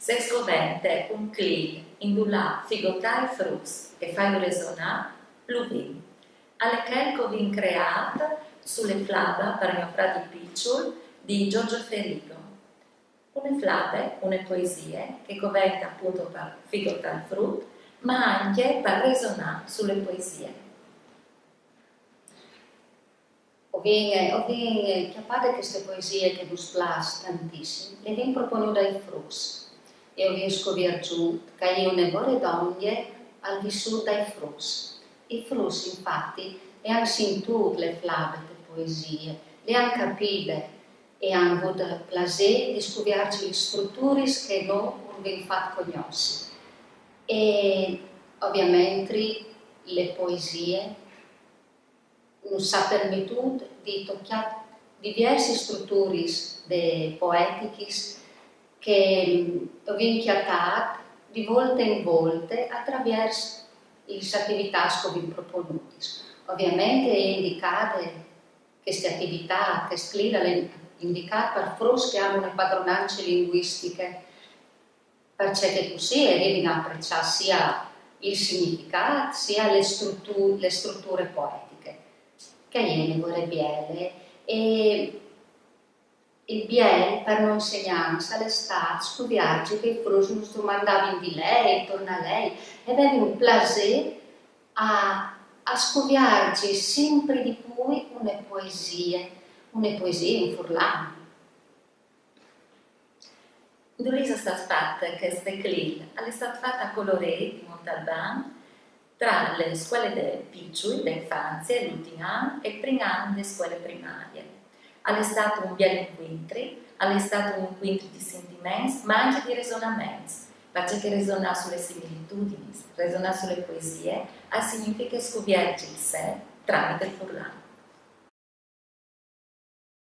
Se scovente un clic indulà figotare frus e fai resonare, l'uvin. Alle che covin creata sulle flava per mio frate Picciul di Giorgio Ferigo. Une flave, une poesie che coventa appunto per figotare frut, ma anche per resonare sulle poesie. Ovin chiappate queste poesie che vi piace tantissimo, le vi propongo dai frus. E ho scoperto che io ne vorrei donne al vissuto dai frus. I frus, infatti, le hanno sentito le flave di poesie, le hanno capite e hanno avuto piacere di scoprire le strutture che noi non abbiamo fatto conoscere. E ovviamente le poesie ci ha permesso di toccare diverse strutture poetiche che abbiamo chiamato di volta in volta attraverso le attività che abbiamo proponuto. Ovviamente è indicate queste attività, queste linee indicate per frus che hanno le padronanze linguistiche, perché così arrivano a apprezzare sia il significato sia le strutture poetiche, che io ne vorrei bene. E il biel per non insegnanza all'estate studiarci che i frus non domandavano di lei, torna a lei, e avevi un piacere a studiarci sempre di più una poesia in furlano. Durisa è stata fatta questa clip, è stata fatta a Coloreti di Montalban tra le scuole del Picciul, l'infanzia, l'ultimo anno e il primo anno delle scuole primarie. È stato un bel incontro, è stato un incontro di sentimenti, ma anche di ragionamenti, perché ragionare sulle similitudini, ragionare sulle poesie, significa scoprire il sé tramite il furlano.